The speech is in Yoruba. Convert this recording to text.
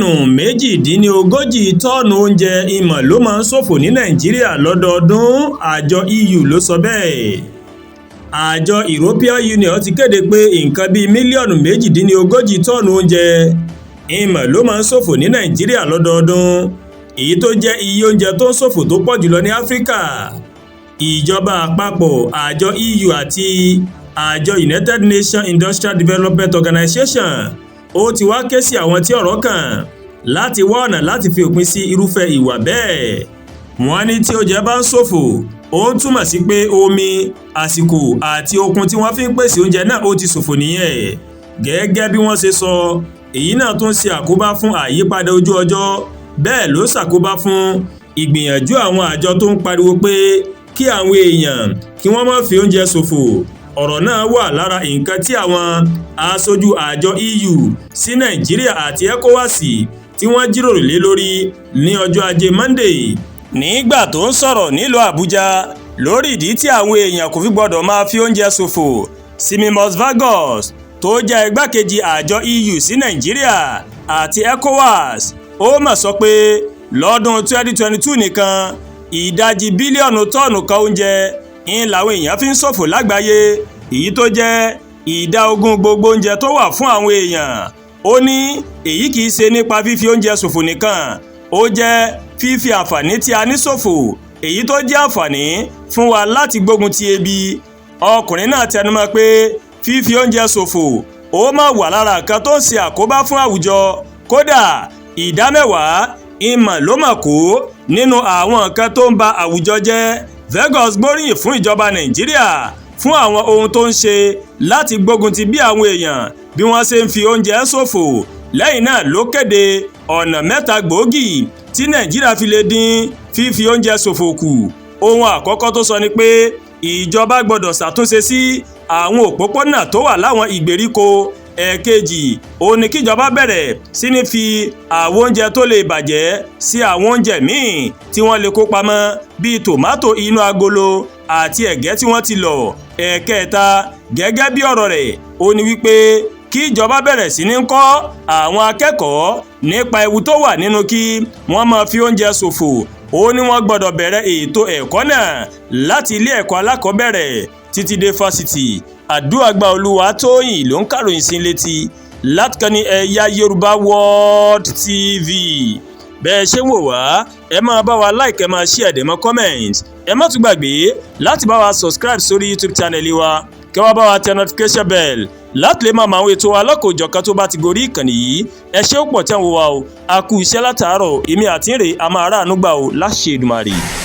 mílíọ̀nù 38 tọ́ọ̀nù oúnjẹ ìmọ̀ ló máa ń ṣòfò ní Nàìjíríà lọ́dọọdún, àjọ EU ló sọ bẹ́ẹ̀. Àjọ European Union ti kéde pé nǹkan bíi mílíọ̀nù 38 tọ́ọ̀nù oúnjẹ ìmọ̀ ló máa ń ṣòfò ní Nàìjíríà lọ́dọọdún, èyí tó jẹ́ iye oúnjẹ tó ń ṣòfò tó pọ̀ jùlọ ní Áfíríkà. Ìjọba àpapọ̀, àjọ EU àti àjọ United Nations Industrial Development Organization ó ti wá ké sí àwọn tí ọ̀rọ̀ kàn láti wá ọ̀nà láti fi òpin sí irúfẹ́ ìwà bẹ́ẹ̀. Wọ́n ní tí oúnjẹ bá ń ṣòfò, ó ń túmọ̀ sí pé omi, àsìkò àti okun tí wọ́n fi ń pèsè oúnjẹ náà ó ti ṣòfò nìyẹn. Gẹ́gẹ́ bí wọ́n ṣe sọ, èyí náà tún ṣe àkóbá fún àyípadà ojú ọjọ́, bẹ́ẹ̀ ló ṣàkóbá fún ìgbìyànjú àwọn àjọ tó ń pariwo pé kí àwọn èèyàn kí wọ́n má fi oúnjẹ ṣòfò. Ọ̀rọ̀ náà wà lára nǹkan tí àwọn aṣojú àjọ EU sí Nàìjíríà àti ECOWAS tí wọ́n jíròrò lé lórí ní ọjọ́ Ajé Monday. Nígbà tó ń sọ̀rọ̀ nílùú Àbújá lórí ìdí tí àwọn èèyàn kò fi gbọdọ̀ máa fi oúnjẹ ṣòfò, Simios Vagos tó jẹ́ igbákejì àjọ EU sí Nàìjíríà àti ECOWAS ó mà sọ pé lọ́dún 2022 nìkan ìdajì bílíọ̀nù tọ́ọ̀nù kan oúnjẹ ń làwọn èèyàn fi ń ṣòfò lágbàáyé, èyí tó jẹ́ ìdá 20 gbogbo oúnjẹ tó wà fún àwọn èèyàn. Ó ní èyí kìí ṣe nípa fífi oúnjẹ ṣòfò nìkan, ó jẹ́ fífi àǹfààní tí a ní ṣòfò, èyí tó jẹ́ àǹfààní fún wa láti gbógun ti ebi. Ọkùnrin náà tẹnumọ́ pé fífi oúnjẹ ṣòfò ó máa wà lára nǹkan tó ń ṣe àkóbá fún àwùjọ, kódà ìdá 10 ìmọ̀ ló mà kó nínú àwọn nǹkan tó ń ba àwùjọ jẹ́. Vagos gbóríyìn fún ìjọba Nàìjíríà fún àwọn ohun tó ń ṣe láti gbógun ti bí àwọn èèyàn bí wọ́n ṣe ń fi oúnjẹ ṣòfò. Lẹ́yìn náà ló kéde ọ̀nà 3 gbòógì tí Nàìjíríà fi lè dín fífi oúnjẹ ṣòfò kù. Ohun àkọ́kọ́ tó sọ ni pé ìjọba gbọ́dọ̀ ṣàtúnṣe sí àwọn òpópónà tó wà láwọn ìgbèríko. Ẹ̀kejì, ó ní kíjọba bẹ̀rẹ̀ sí ní fi àwọn oúnjẹ tó lè bàjẹ́ sí àwọn oúnjẹ míì tí wọ́n lè kó pamọ́ bíi tòmátò inú agolo àti ẹ̀gẹ́ tí wọ́n ti lọ̀. Ẹ̀kẹta, gẹ́gẹ́ bí ọ̀rọ̀ rẹ̀, ó ní wípé kíjọba bẹ̀rẹ̀ sí ní kọ́ àwọn akẹ́kọ̀ọ́ nípa ewu tó wà nínú kí wọ́n máa fi oúnjẹ ṣòfò. Ó ní wọ́n gbọ́dọ̀ bẹ̀rẹ̀ ètò ẹ̀kọ́ náà láti ilé ẹ̀kọ́ alákọ̀ọ́bẹ̀rẹ̀ títí dé fásitì. Àdúràgbà Olúwatóyìn ló ń kàròyìn sí létí láti kàn ní Ẹ̀yà Yorùbá World TV. Bẹ́ẹ̀ ṣe wò wá, ẹ máa bá wa like, ẹ máa share, ẹ máa comment. Ẹ má tún gbàgbé láti bá wa subscribe sórí YouTube channel wa, kẹ́ wá bá wa tẹ notification bell láti lè máa àwọn ètò alákòójọ̀kan tó bá ti gorí ìkànnì yìí. Ẹ ṣé ó pọ̀ tí wọ́n wò wá o, a kú iṣẹ́ látàárọ̀, èmi àti ìrè a máa ráàánú gbà o láṣẹ Èdùmàrè.